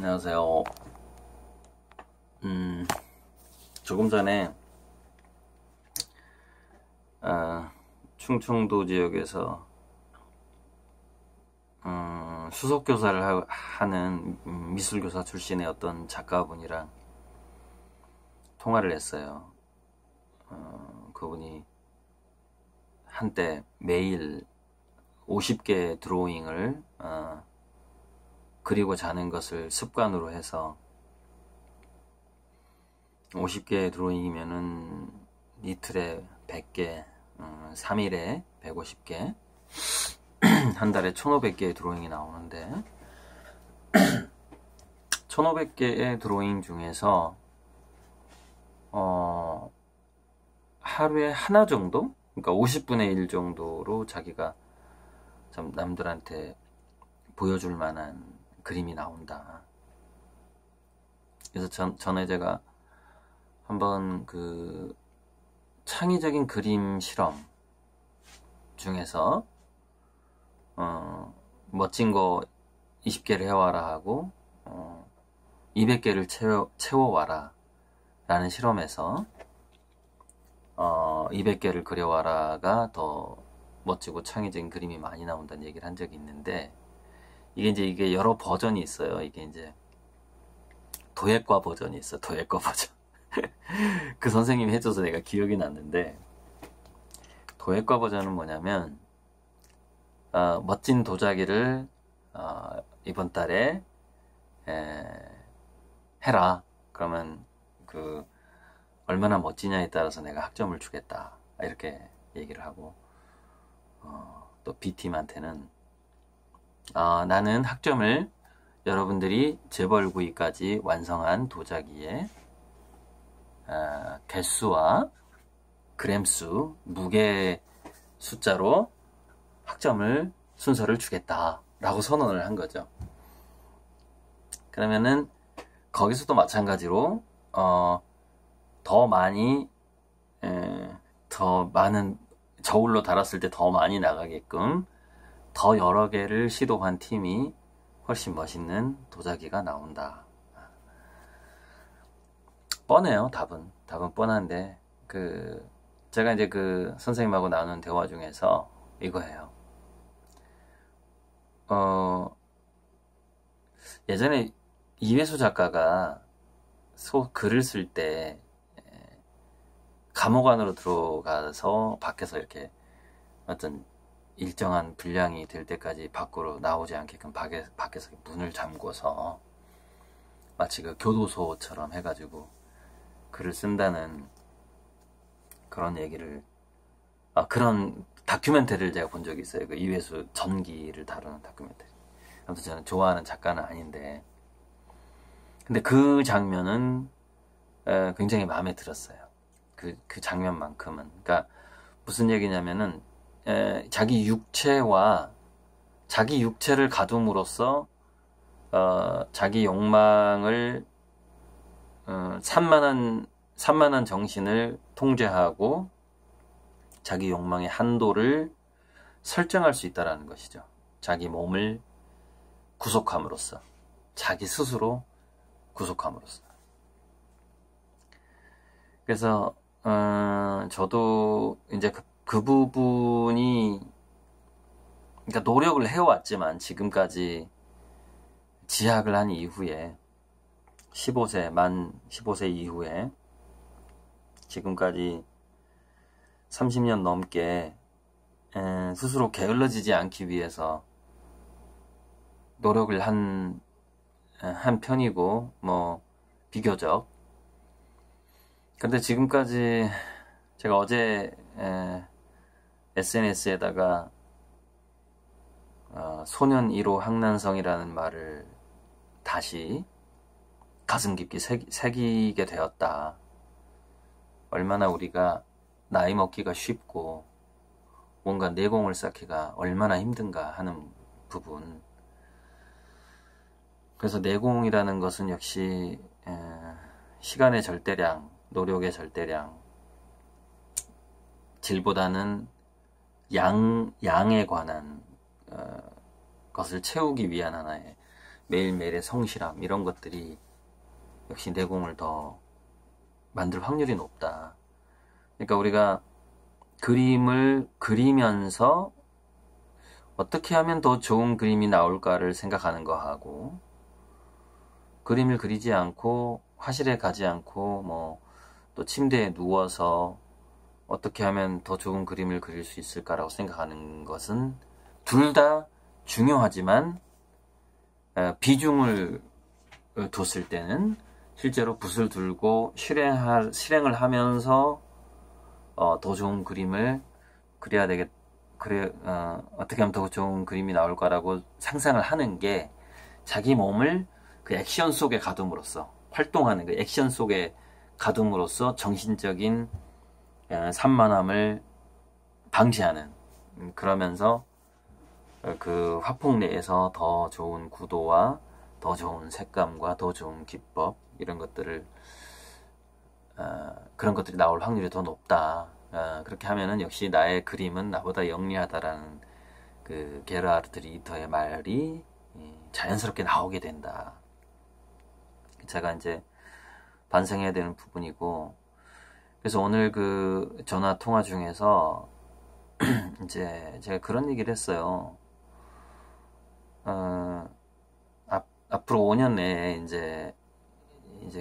안녕하세요. 조금 전에 충청도 지역에서 수석교사를 하는 미술교사 출신의 어떤 작가분이랑 통화를 했어요. 그분이 한때 매일 50개의 드로잉을 그리고 자는 것을 습관으로 해서 50개의 드로잉이면은 이틀에 100개, 3일에 150개, 한 달에 1500개의 드로잉이 나오는데 1500개의 드로잉 중에서 하루에 하나 정도? 그러니까 50분의 1 정도로 자기가 좀 남들한테 보여줄 만한 그림이 나온다. 그래서 전에 제가 한번 그 창의적인 그림 실험 중에서 멋진 거 20개를 해와라 하고 200개를 채워와라 라는 실험에서 200개를 그려와라가 더 멋지고 창의적인 그림이 많이 나온다는 얘기를 한 적이 있는데, 이게 여러 버전이 있어요. 이게 이제 도예과 버전이 있어. 도예과 버전. 그 선생님이 해줘서 내가 기억이 났는데, 도예과 버전은 뭐냐면 멋진 도자기를 이번 달에 해라. 그러면 그 얼마나 멋지냐에 따라서 내가 학점을 주겠다. 이렇게 얘기를 하고, 또 B팀한테는 나는 학점을 여러분들이 재벌구이까지 완성한 도자기의 개수와 그램수, 무게 숫자로 학점을 순서를 주겠다 라고 선언을 한 거죠. 그러면은 거기서도 마찬가지로 더 많은 저울로 달았을 때 더 많이 나가게끔 더 여러 개를 시도한 팀이 훨씬 멋있는 도자기가 나온다. 뻔해요. 답은 뻔한데, 제가 이제 그 선생님하고 나눈 대화 중에서 이거예요. 예전에 이회수 작가가 글을 쓸 때 감옥 안으로 들어가서 밖에서 이렇게 어떤 일정한 분량이 될 때까지 밖으로 나오지 않게끔 밖에서 문을 잠궈서 마치 그 교도소처럼 해가지고 글을 쓴다는 그런 얘기를, 그런 다큐멘터리를 제가 본 적이 있어요. 그 이회수 전기를 다루는 다큐멘터리. 아무튼 저는 좋아하는 작가는 아닌데, 근데 그 장면은 굉장히 마음에 들었어요. 그 장면만큼은. 그러니까 무슨 얘기냐면은 자기 육체를 가둠으로써 자기 욕망을 산만한 정신을 통제하고 자기 욕망의 한도를 설정할 수 있다라는 것이죠. 자기 몸을 구속함으로써, 자기 스스로 구속함으로써. 그래서 저도 이제 그 부분이, 그러니까 노력을 해왔지만 지금까지 지학을 한 이후에 만 15세 이후에 지금까지 30년 넘게 스스로 게을러지지 않기 위해서 노력을 한 편이고, 비교적. 근데 지금까지 제가 어제 SNS에다가 소년 1호 항난성이라는 말을 다시 가슴 깊게 새기게 되었다. 얼마나 우리가 나이 먹기가 쉽고 뭔가 내공을 쌓기가 얼마나 힘든가 하는 부분. 그래서 내공이라는 것은 역시 시간의 절대량, 노력의 절대량, 질보다는 양에 관한 것을 채우기 위한 하나의 매일매일의 성실함 이런 것들이 역시 내공을 더 만들 확률이 높다. 그러니까 우리가 그림을 그리면서 어떻게 하면 더 좋은 그림이 나올까를 생각하는 거하고, 그림을 그리지 않고 화실에 가지 않고 뭐 또 침대에 누워서 어떻게 하면 더 좋은 그림을 그릴 수 있을까라고 생각하는 것은 둘 다 중요하지만 비중을 뒀을 때는 실제로 붓을 들고 실행을 하면서 더 좋은 그림을 그려야 어떻게 하면 더 좋은 그림이 나올까라고 상상을 하는 게 자기 몸을 그 액션 속에 가둠으로써, 활동하는 그 액션 속에 가둠으로써 정신적인 산만함을 방지하는, 그러면서 그 화폭 내에서 더 좋은 구도와 더 좋은 색감과 더 좋은 기법 이런 것들을 그런 것들이 나올 확률이 더 높다. 그렇게 하면은 역시 나의 그림은 나보다 영리하다라는 그 게르하르트 리히터의 말이 자연스럽게 나오게 된다. 제가 이제 반성해야 되는 부분이고, 그래서 오늘 그 전화 통화 중에서 이제 제가 그런 얘기를 했어요. 앞으로 5년 내에 이제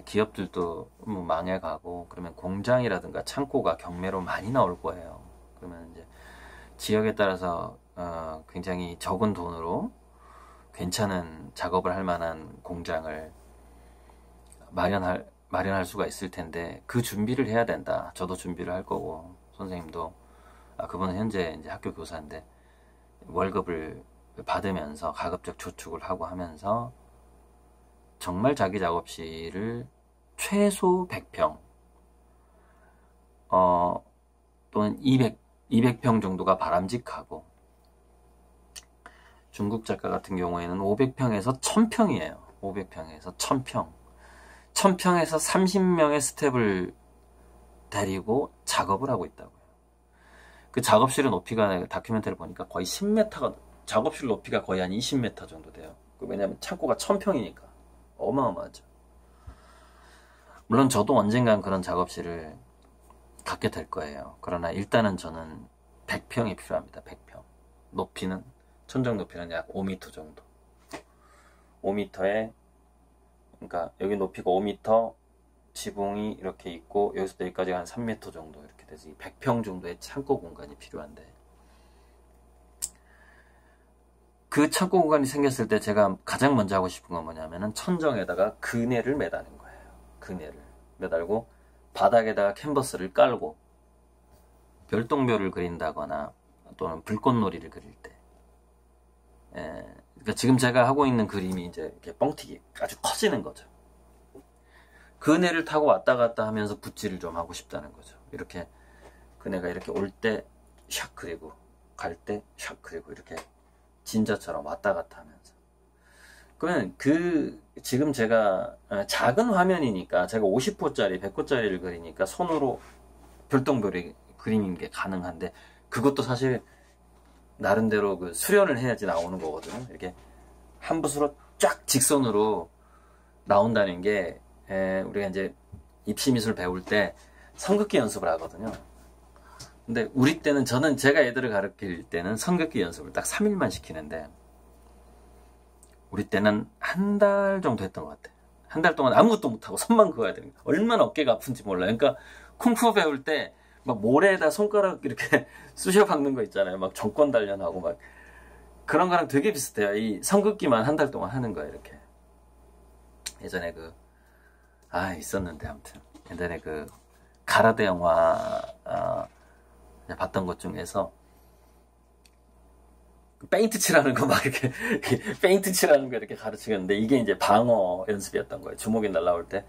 기업들도 뭐 망해가고, 그러면 공장이라든가 창고가 경매로 많이 나올 거예요. 그러면 이제 지역에 따라서 굉장히 적은 돈으로 괜찮은 작업을 할 만한 공장을 마련할 수가 있을 텐데, 그 준비를 해야 된다. 저도 준비를 할 거고, 선생님도, 그분은 현재 이제 학교 교사인데 월급을 받으면서 가급적 저축을 하고 하면서 정말 자기 작업실을 최소 100평 또는 200평 정도가 바람직하고, 중국 작가 같은 경우에는 500평에서 1000평이에요. 500평에서 1000평. 1000평에서 30명의 스텝을 데리고 작업을 하고 있다고요. 그 작업실의 높이가 다큐멘터리를 보니까 거의 10m가, 작업실 높이가 거의 한 20m 정도 돼요. 왜냐하면 창고가 1000평이니까 어마어마하죠. 물론 저도 언젠간 그런 작업실을 갖게 될 거예요. 그러나 일단은 저는 100평이 필요합니다. 100평. 높이는, 천정 높이는 약 5m 정도. 5m에, 그러니까 여기 높이가 5m, 지붕이 이렇게 있고 여기서부터 여기까지 한 3m 정도 이렇게 돼서 100평 정도의 창고 공간이 필요한데, 그 창고 공간이 생겼을 때 제가 가장 먼저 하고 싶은 건 뭐냐면은 천정에다가 그네를 매다는 거예요. 그네를 매달고 바닥에다가 캔버스를 깔고 별똥별을 그린다거나 또는 불꽃놀이를 그릴 때, 그러니까 지금 제가 하고 있는 그림이 이제 이렇게 뻥튀기 아주 커지는 거죠. 그네를 타고 왔다 갔다 하면서 붓질을 좀 하고 싶다는 거죠. 이렇게 그네가 이렇게 올 때 샥 그리고 갈 때 샥 그리고 이렇게 진저처럼 왔다 갔다 하면서. 그러면 지금 제가 작은 화면이니까 제가 50호짜리 100호짜리를 그리니까 손으로 별똥별이 그리는 게 가능한데, 그것도 사실 나름대로 그 수련을 해야지 나오는 거거든요. 이렇게 한 붓으로 쫙 직선으로 나온다는 게, 우리가 이제 입시미술 배울 때 선긋기 연습을 하거든요. 근데 우리 때는, 제가 애들을 가르칠 때는 선긋기 연습을 딱 3일만 시키는데, 우리 때는 한 달 정도 했던 것 같아요. 한 달 동안 아무것도 못하고 손만 그어야 됩니다. 얼마나 어깨가 아픈지 몰라요. 그러니까 쿵푸 배울 때 막 모래에다 손가락 이렇게 쑤셔 박는 거 있잖아요. 막 정권 단련하고 막 그런 거랑 되게 비슷해요. 이 선긋기만 한 달 동안 하는 거예요. 이렇게. 예전에 있었는데, 아무튼 옛날에 그 가라데 영화 봤던 것 중에서 페인트 칠하는 거 막 이렇게 페인트 칠하는 거 이렇게 가르치는데, 이게 이제 방어 연습이었던 거예요. 주먹이 날라올 때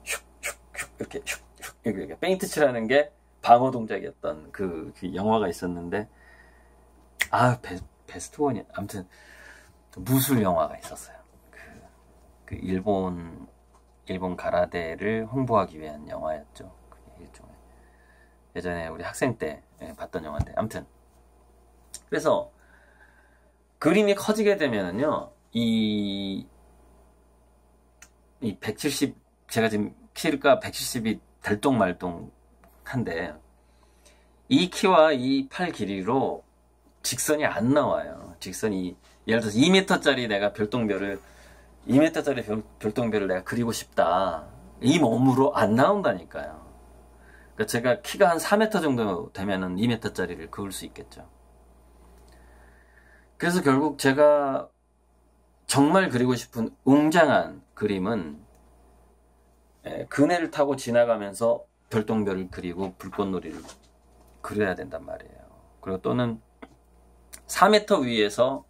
슉슉슉 이렇게 슉슉 이렇게 페인트 칠하는 게 방어 동작이었던 그 영화가 있었는데, 베스트 원이, 아무튼 무술 영화가 있었어요. 그 일본 가라데를 홍보하기 위한 영화였죠. 그게 일종의 예전에 우리 학생 때 봤던 영화인데, 아무튼 그래서 그림이 커지게 되면은요, 이 이 170, 제가 지금 키가 170이 들똥말똥한데, 이 키와 이 팔 길이로 직선이 안 나와요. 직선이, 예를 들어서 2m짜리 내가 별똥별을, 2m짜리 별똥별을 내가 그리고 싶다. 이 몸으로 안 나온다니까요. 그러니까 제가 키가 한 4m 정도 되면은 2m짜리를 그을 수 있겠죠. 그래서 결국 제가 정말 그리고 싶은 웅장한 그림은 그네를 타고 지나가면서 별똥별을 그리고 불꽃놀이를 그려야 된단 말이에요. 그리고 또는 4m 위에서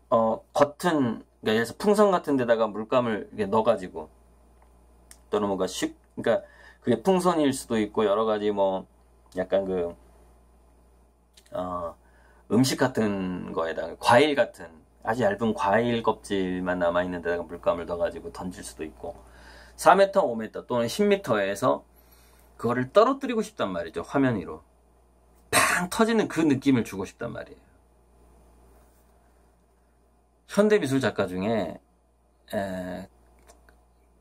겉은, 그러니까 풍선 같은 데다가 물감을 이렇게 넣어가지고, 또는 뭔가 그러니까 그게 풍선일 수도 있고 여러 가지 뭐 약간 음식 같은 거에다가 과일 같은 아주 얇은 과일 껍질만 남아있는 데다가 물감을 넣어가지고 던질 수도 있고, 4m, 5m 또는 10m에서 그거를 떨어뜨리고 싶단 말이죠. 화면 위로 팡 터지는 그 느낌을 주고 싶단 말이에요. 현대미술 작가 중에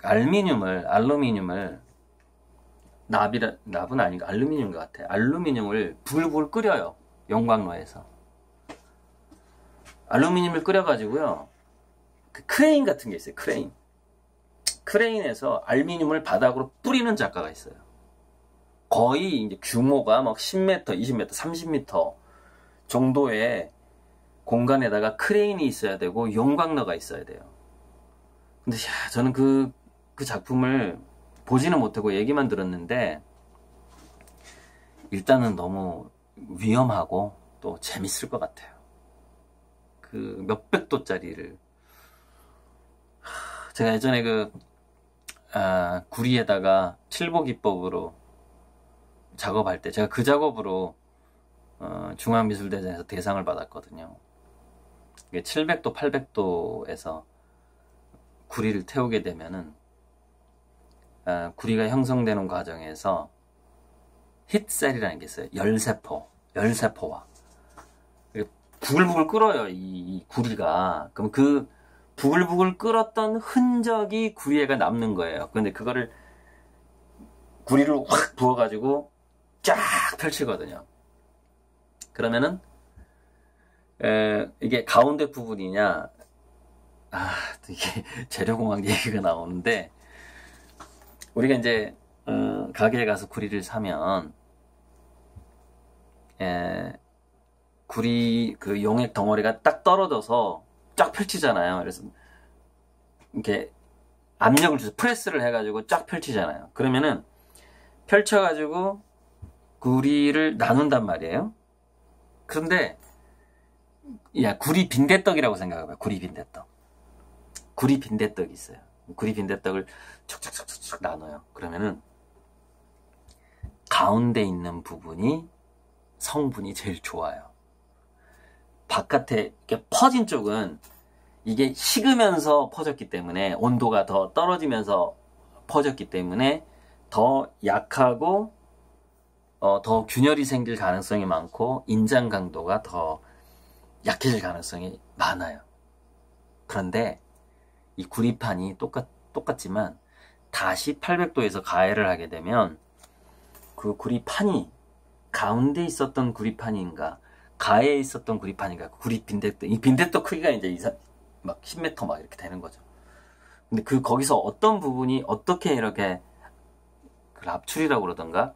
알루미늄을 납은 아니고 알루미늄인 것 같아. 알루미늄을 불 끓여요. 용광로에서 알루미늄을 끓여가지고요, 그 크레인 같은 게 있어요. 크레인에서 알루미늄을 바닥으로 뿌리는 작가가 있어요. 거의 이제 규모가 막 10m, 20m, 30m 정도의 공간에다가 크레인이 있어야 되고 용광로가 있어야 돼요. 근데 저는 그 작품을 보지는 못하고 얘기만 들었는데, 일단은 너무 위험하고 또 재밌을 것 같아요. 그 몇백 도짜리를, 제가 예전에 구리에다가 칠보기법으로 작업할 때, 제가 그 작업으로 중앙미술대전에서 대상을 받았거든요. 700도, 800도에서 구리를 태우게 되면은 구리가 형성되는 과정에서 hit셀이라는 게 있어요. 열세포와 부글부글 끓어요, 이 구리가. 그럼 그 부글부글 끓었던 흔적이 구리에가 남는 거예요. 근데 그거를 구리를 확 부어가지고 쫙 펼치거든요. 그러면은 이게 가운데 부분이냐, 이게 재료공학 얘기가 나오는데, 우리가 이제 가게에 가서 구리를 사면 구리 그 용액 덩어리가 딱 떨어져서 쫙 펼치잖아요. 그래서 이렇게 압력을 줘서 프레스를 해가지고 쫙 펼치잖아요. 그러면은 펼쳐가지고 구리를 나눈단 말이에요. 그런데 구리 빈대떡이라고 생각해봐요. 구리 빈대떡이 있어요. 구리 빈대떡을 촉촉촉촉 나눠요. 그러면은 가운데 있는 부분이 성분이 제일 좋아요. 바깥에 이렇게 퍼진 쪽은 이게 식으면서 퍼졌기 때문에, 온도가 더 떨어지면서 퍼졌기 때문에 더 약하고 더 균열이 생길 가능성이 많고 인장 강도가 더 약해질 가능성이 많아요. 그런데 이 구리판이 똑같지만 다시 800도에서 가열을 하게 되면 그 구리판이 가운데 있었던 구리판인가 가에 있었던 구리판인가, 구리 빈대떡, 이 빈대떡 크기가 이제 막 10m 막 이렇게 되는 거죠. 근데 거기서 어떤 부분이 어떻게 이렇게 압출이라고 그러던가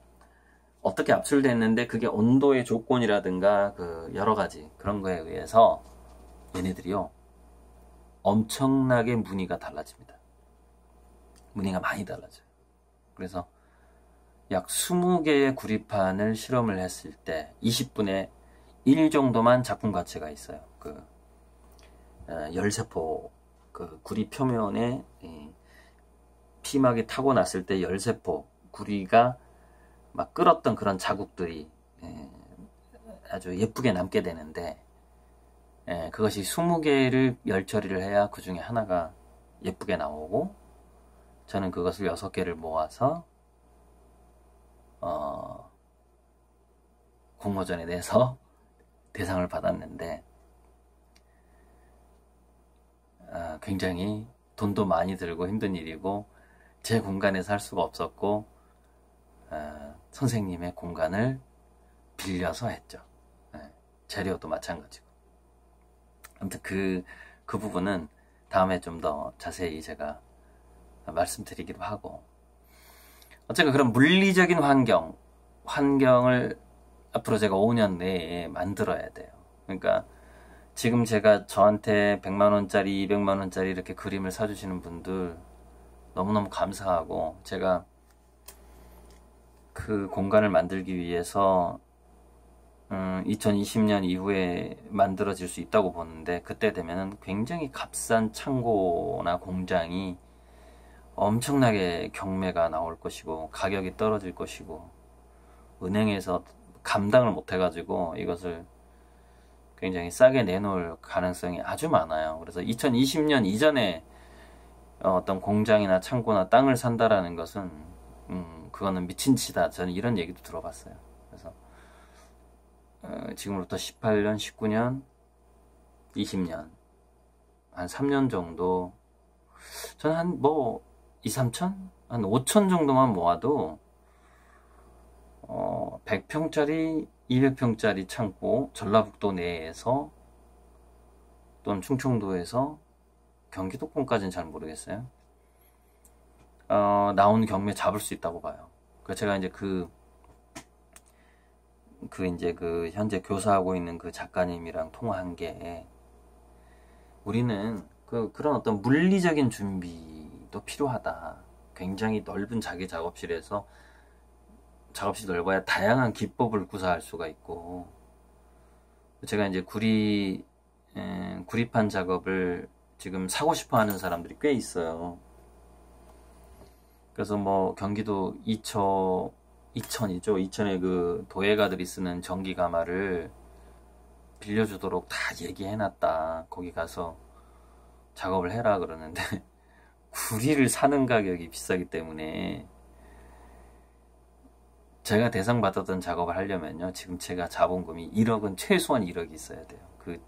어떻게 압출됐는데, 그게 온도의 조건이라든가 여러 가지 그런 거에 의해서 얘네들이요 엄청나게 무늬가 달라집니다. 무늬가 많이 달라져요. 그래서 약 20개의 구리판을 실험을 했을 때 20분의 1 정도만 작품 가치가 있어요. 열세포, 구리 표면에 피막이 타고 났을 때 열세포, 구리가 막 끓었던 그런 자국들이 아주 예쁘게 남게 되는데, 그것이 20개를 열처리를 해야 그 중에 하나가 예쁘게 나오고, 저는 그것을 6개를 모아서 공모전에 내서 대상을 받았는데, 굉장히 돈도 많이 들고 힘든 일이고 제 공간에서 할 수가 없었고 선생님의 공간을 빌려서 했죠. 재료도 마찬가지고. 아무튼 그 부분은 다음에 좀 더 자세히 제가 말씀드리기로 하고, 어쨌든 그런 물리적인 환경을 앞으로 제가 5년 내에 만들어야 돼요. 그러니까 지금 제가 저한테 100만원짜리 200만원짜리 이렇게 그림을 사주시는 분들 너무너무 감사하고, 제가 그 공간을 만들기 위해서 2020년 이후에 만들어질 수 있다고 보는데, 그때 되면은 굉장히 값싼 창고나 공장이 엄청나게 경매가 나올 것이고 가격이 떨어질 것이고 은행에서 감당을 못 해가지고 이것을 굉장히 싸게 내놓을 가능성이 아주 많아요. 그래서 2020년 이전에 어떤 공장이나 창고나 땅을 산다라는 것은 그거는 미친 짓이다. 저는 이런 얘기도 들어봤어요. 그래서 지금부터 18년, 19년, 20년 한 3년 정도, 저는 한 2, 3천? 한 5천 정도만 모아도 100평짜리, 200평짜리 창고, 전라북도 내에서 또는 충청도에서 경기도권까지는 잘 모르겠어요. 나온 경매 잡을 수 있다고 봐요. 그래서 제가 이제 그 현재 교사하고 있는 그 작가님이랑 통화한 게, 우리는 그런 어떤 물리적인 준비도 필요하다. 굉장히 넓은 자기 작업실에서, 작업실이 넓어야 다양한 기법을 구사할 수가 있고, 제가 이제 구리판 작업을 지금 사고 싶어 하는 사람들이 꽤 있어요. 그래서 뭐 경기도 이천이죠. 이천에 그 도예가들이 쓰는 전기가마를 빌려주도록 다 얘기해놨다. 거기 가서 작업을 해라 그러는데 구리를 사는 가격이 비싸기 때문에, 제가 대상 받았던 작업을 하려면요, 지금 제가 자본금이 1억은 최소한 1억이 있어야 돼요. 그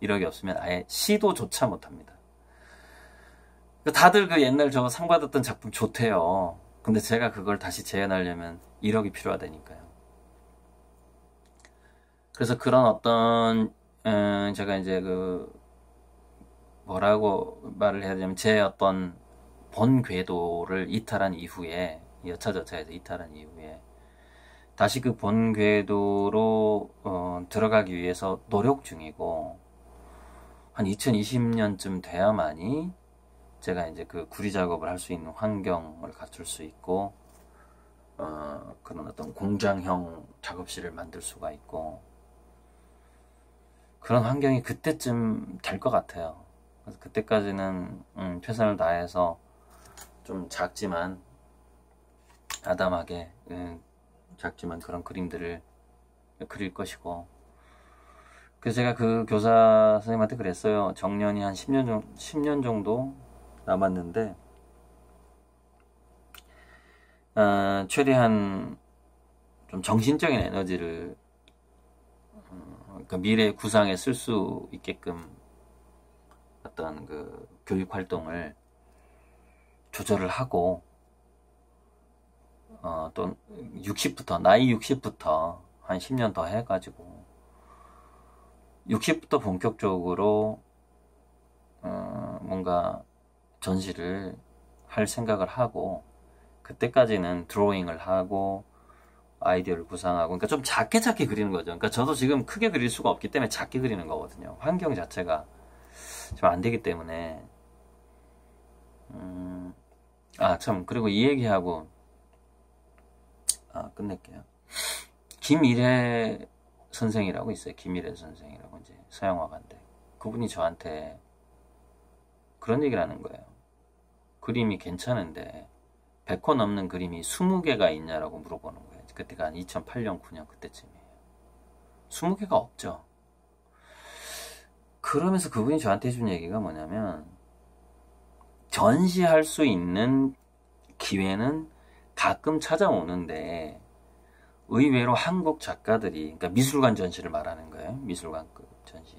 1억이 없으면 아예 시도조차 못합니다. 다들 그 옛날 저 상 받았던 작품 좋대요. 근데 제가 그걸 다시 재현하려면 1억이 필요하다니까요. 그래서 그런 어떤 제가 이제 뭐라고 말을 해야 되냐면, 제 어떤 본 궤도를 이탈한 이후에, 여차저차해서 이탈한 이후에 다시 그 본 궤도로 들어가기 위해서 노력 중이고, 한 2020년쯤 돼야만이 제가 이제 그 구리 작업을 할 수 있는 환경을 갖출 수 있고, 그런 어떤 공장형 작업실을 만들 수가 있고, 그런 환경이 그때쯤 될 것 같아요. 그래서 그때까지는 최선을 다해서 좀 작지만 아담하게 작지만 그런 그림들을 그릴 것이고, 그래서 제가 그 교사 선생님한테 그랬어요. 정년이 한 10년 정도 남았는데 최대한 좀 정신적인 에너지를 그러니까 미래 구상에 쓸 수 있게끔 어떤 그 교육 활동을 조절을 하고, 또 나이 60부터 한 10년 더 해가지고 60부터 본격적으로 뭔가 전시를 할 생각을 하고, 그때까지는 드로잉을 하고 아이디어를 구상하고, 그러니까 좀 작게 그리는 거죠. 그러니까 저도 지금 크게 그릴 수가 없기 때문에 작게 그리는 거거든요. 환경 자체가 좀 안 되기 때문에. 참, 그리고 이 얘기하고 끝낼게요. 김일혜 선생이라고 있어요. 김일혜 선생이라고, 이제 서양화가인데, 그분이 저한테 그런 얘기를 하는 거예요. 그림이 괜찮은데 100호 넘는 그림이 20개가 있냐라고 물어보는 거예요. 그때가 한 2008년, 9년 그때쯤이에요. 20개가 없죠. 그러면서 그분이 저한테 해준 얘기가 뭐냐면, 전시할 수 있는 기회는 가끔 찾아오는데, 의외로 한국 작가들이, 그러니까 미술관 전시를 말하는 거예요. 미술관급 전시.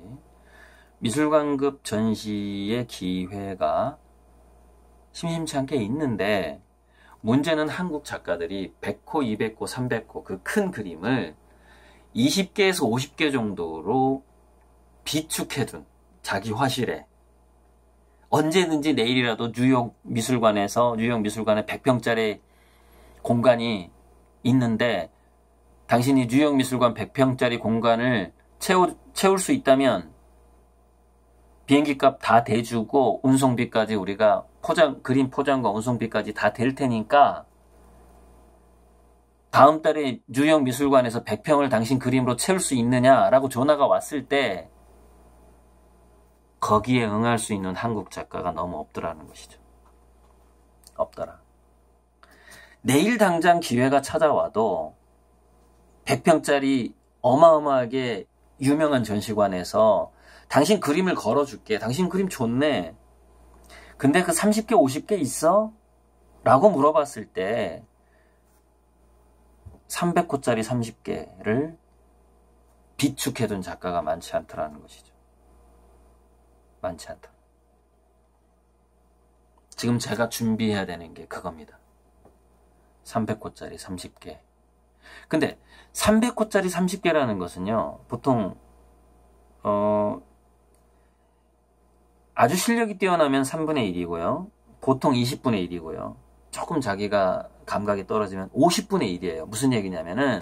미술관급 전시의 기회가 심심치 않게 있는데 문제는 한국 작가들이 100호, 200호, 300호 그 큰 그림을 20개에서 50개 정도로 비축해둔 자기 화실에 언제든지 내일이라도 뉴욕 미술관에 100평짜리 공간이 있는데 당신이 뉴욕 미술관 100평짜리 공간을 채울 수 있다면 비행기값 다 대주고 운송비까지 우리가 그림 포장과 운송비까지 다 될 테니까 다음 달에 뉴욕 미술관에서 100평을 당신 그림으로 채울 수 있느냐라고 전화가 왔을 때 거기에 응할 수 있는 한국 작가가 너무 없더라는 것이죠. 없더라. 내일 당장 기회가 찾아와도 100평짜리 어마어마하게 유명한 전시관에서 당신 그림을 걸어줄게. 당신 그림 좋네. 근데 그 30개, 50개 있어? 라고 물어봤을 때 300호짜리 30개를 비축해둔 작가가 많지 않더라는 것이죠. 많지 않다. 지금 제가 준비해야 되는 게 그겁니다. 300호짜리 30개. 근데 300호짜리 30개라는 것은요, 보통 아주 실력이 뛰어나면 3분의 1이고요. 보통 20분의 1이고요. 조금 자기가 감각이 떨어지면 50분의 1이에요. 무슨 얘기냐면은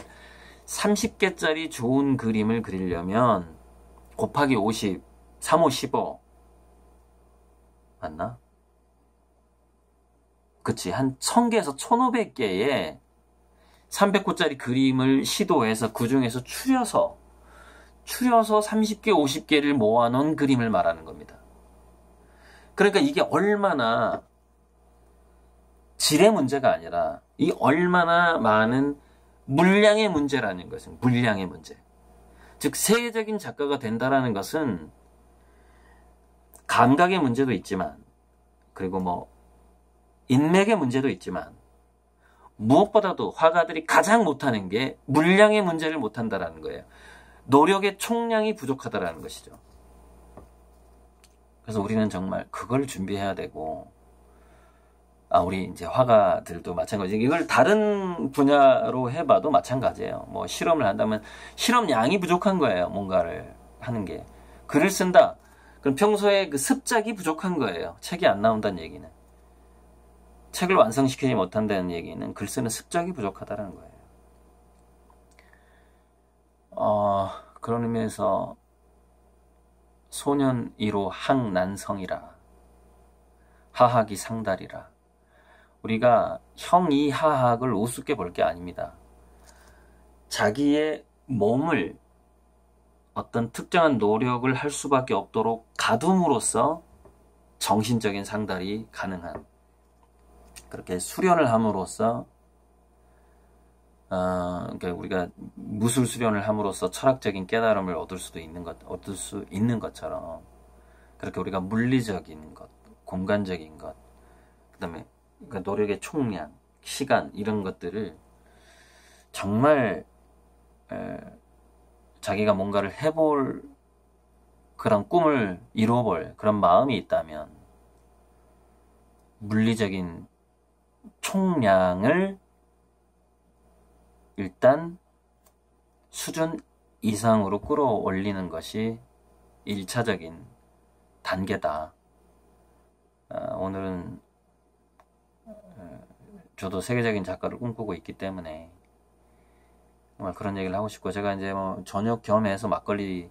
30개짜리 좋은 그림을 그리려면 곱하기 50, 3, 5, 15 맞나? 그치. 한 1000개에서 1500개의 300호짜리 그림을 시도해서 그 중에서 추려서 30개, 50개를 모아놓은 그림을 말하는 겁니다. 그러니까 이게 얼마나 질의 문제가 아니라 이 얼마나 많은 물량의 문제라는 것은 물량의 문제. 즉 세계적인 작가가 된다라는 것은 감각의 문제도 있지만 그리고 뭐 인맥의 문제도 있지만 무엇보다도 화가들이 가장 못하는 게 물량의 문제를 못한다라는 거예요. 노력의 총량이 부족하다라는 것이죠. 그래서 우리는 정말 그걸 준비해야 되고, 우리 이제 화가들도 마찬가지. 이걸 다른 분야로 해봐도 마찬가지예요. 뭐 실험을 한다면 실험량이 부족한 거예요. 뭔가를 하는 게. 글을 쓴다. 그럼 평소에 그 습작이 부족한 거예요. 책이 안 나온다는 얘기는. 책을 완성시키지 못한다는 얘기는 글 쓰는 습작이 부족하다는 거예요. 그런 의미에서 소년 1호 항난성이라 하학이 상달이라 우리가 형이 하학을 우습게 볼 게 아닙니다. 자기의 몸을 어떤 특정한 노력을 할 수밖에 없도록 가둠으로써 정신적인 상달이 가능한 그렇게 수련을 함으로써 그러니까 우리가 무술 수련을 함으로써 철학적인 깨달음을 얻을 수 있는 것처럼 그렇게 우리가 물리적인 것, 공간적인 것, 그다음에 그러니까 노력의 총량, 시간 이런 것들을 정말 자기가 뭔가를 해볼 그런 꿈을 이루어볼 그런 마음이 있다면 물리적인 총량을 일단 수준 이상으로 끌어올리는 것이 1차적인 단계다. 오늘은 저도 세계적인 작가를 꿈꾸고 있기 때문에 정말 그런 얘기를 하고 싶고 제가 이제 뭐 저녁 겸해서 막걸리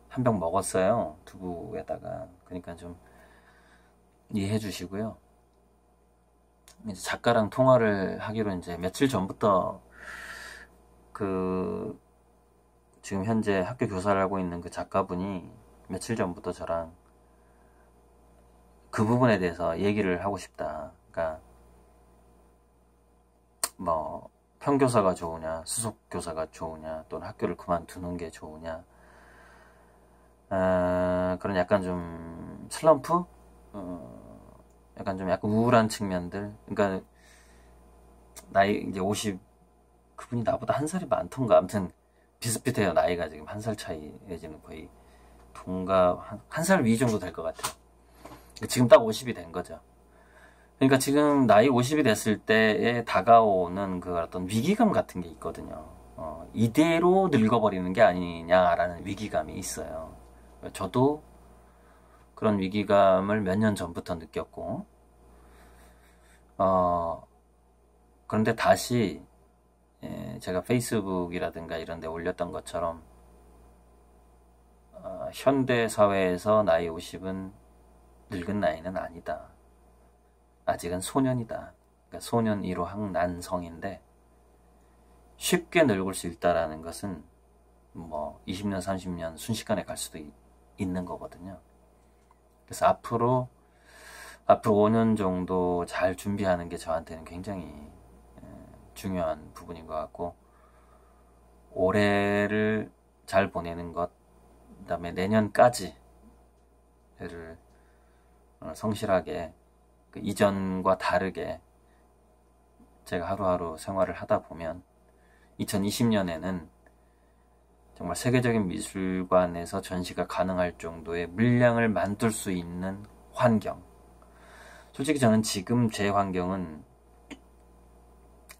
한 병 먹었어요. 두부에다가. 그러니까 좀 이해해 주시고요. 이제 작가랑 통화를 하기로 이제 며칠 전부터 지금 현재 학교 교사를 하고 있는 그 작가분이 며칠 전부터 저랑 그 부분에 대해서 얘기를 하고 싶다. 그러니까 뭐 평교사가 좋으냐, 수석교사가 좋으냐, 또는 학교를 그만두는 게 좋으냐, 그런 약간 좀 슬럼프, 약간 우울한 측면들. 그러니까 나이 이제 50 그분이 나보다 한 살이 많던가 아무튼 비슷비슷해요. 나이가 지금 한 살 차이 내지는 거의 동갑 한 살 위 정도 될 것 같아요. 지금 딱 50이 된 거죠. 그러니까 지금 나이 50이 됐을 때에 다가오는 그 어떤 위기감 같은 게 있거든요. 이대로 늙어버리는 게 아니냐라는 위기감이 있어요. 저도 그런 위기감을 몇 년 전부터 느꼈고, 그런데 다시 제가 페이스북이라든가 이런 데 올렸던 것처럼 현대 사회에서 나이 50은 늙은 나이는 아니다. 아직은 소년이다. 그러니까 소년 1호 학난성인데 쉽게 늙을 수 있다라는 것은 뭐 20년, 30년 순식간에 갈 수도 있는 거거든요. 그래서 앞으로 5년 정도 잘 준비하는 게 저한테는 굉장히 중요한 부분인 것 같고, 올해를 잘 보내는 것, 그 다음에 내년까지를 성실하게 그 이전과 다르게 제가 하루하루 생활을 하다 보면 2020년에는 정말 세계적인 미술관에서 전시가 가능할 정도의 물량을 만들 수 있는 환경. 솔직히 저는 지금 제 환경은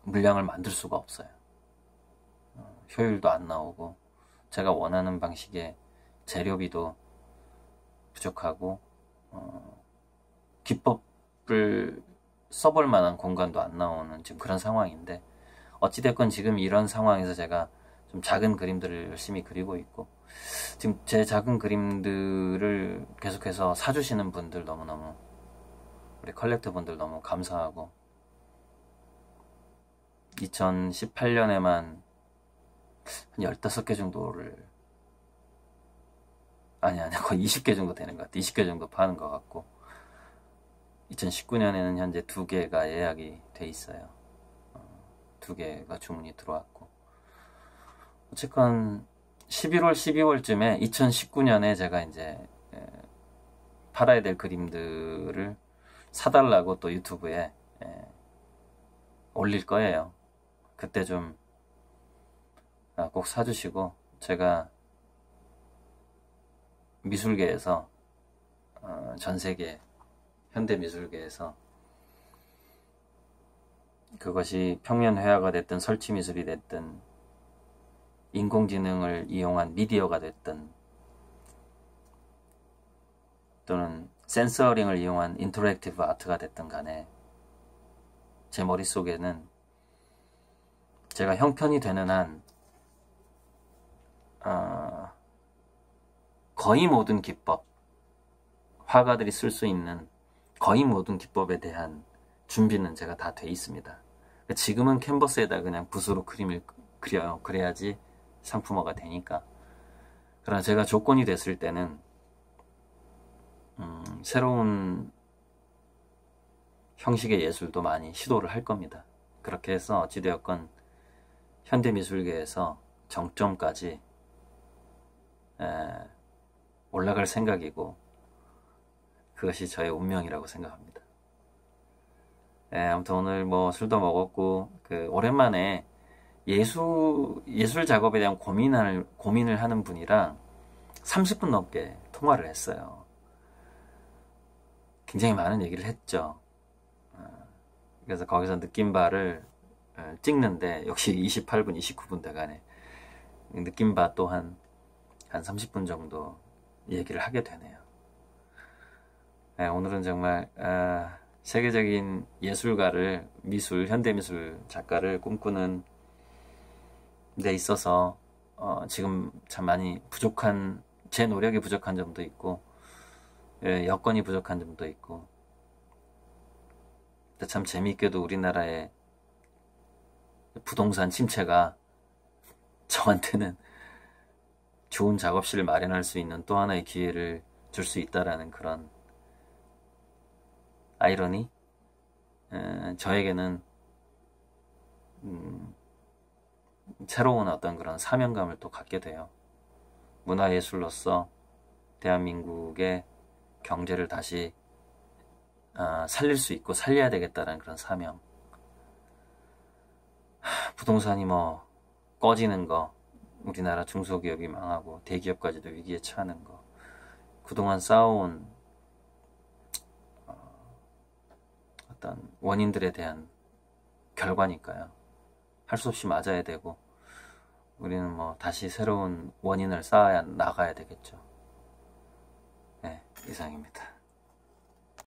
물량을 만들 수가 없어요. 효율도 안 나오고 제가 원하는 방식의 재료비도 부족하고 기법을 써볼 만한 공간도 안 나오는 지금 그런 상황인데, 어찌됐건 지금 이런 상황에서 제가 좀 작은 그림들을 열심히 그리고 있고, 지금 제 작은 그림들을 계속해서 사주시는 분들 너무너무, 우리 컬렉터 분들 너무 감사하고, 2018년에만 한 15개 정도를, 아니 거의 20개 정도 되는 것 같아. 20개 정도 파는 것 같고, 2019년에는 현재 2개가 예약이 돼 있어요. 2개가 주문이 들어왔고, 어쨌건 11월, 12월쯤에 2019년에 제가 이제 팔아야 될 그림들을 사달라고 또 유튜브에 올릴 거예요. 그때 좀 꼭 사주시고, 제가 미술계에서 전 세계 현대 미술계에서 그것이 평면 회화가 됐든 설치 미술이 됐든 인공지능을 이용한 미디어가 됐든 또는 센서링을 이용한 인터랙티브 아트가 됐든 간에 제 머릿속에는 제가 형편이 되는 한 거의 모든 기법, 화가들이 쓸 수 있는 거의 모든 기법에 대한 준비는 제가 다 돼 있습니다. 지금은 캔버스에다 그냥 붓으로 그림을 그려요. 그래야지 상품화가 되니까. 그러나 제가 조건이 됐을 때는 새로운 형식의 예술도 많이 시도를 할 겁니다. 그렇게 해서 어찌되었건 현대미술계에서 정점까지 올라갈 생각이고, 그것이 저의 운명이라고 생각합니다. 아무튼 오늘 뭐 술도 먹었고, 오랜만에 예술 작업에 대한 고민을 하는 분이랑 30분 넘게 통화를 했어요. 굉장히 많은 얘기를 했죠. 그래서 거기서 느낀 바를 찍는데 역시 28분, 29분 돼가네. 느낀 바 또한 한 30분 정도 얘기를 하게 되네요. 오늘은 정말 세계적인 예술가를, 현대미술 작가를 꿈꾸는 데 있어서 지금 참 많이 부족한, 제 노력이 부족한 점도 있고 여건이 부족한 점도 있고, 참 재미있게도 우리나라의 부동산 침체가 저한테는 좋은 작업실을 마련할 수 있는 또 하나의 기회를 줄 수 있다라는 그런 아이러니, 저에게는 새로운 어떤 그런 사명감을 또 갖게 돼요. 문화예술로서 대한민국의 경제를 다시 살릴 수 있고 살려야 되겠다는 그런 사명. 부동산이 뭐 꺼지는 거, 우리나라 중소기업이 망하고 대기업까지도 위기에 처하는 거, 그동안 쌓아온 어떤 원인들에 대한 결과니까요. 할 수 없이 맞아야 되고 우리는 뭐 다시 새로운 원인을 쌓아 나가야 되겠죠. 네, 이상입니다.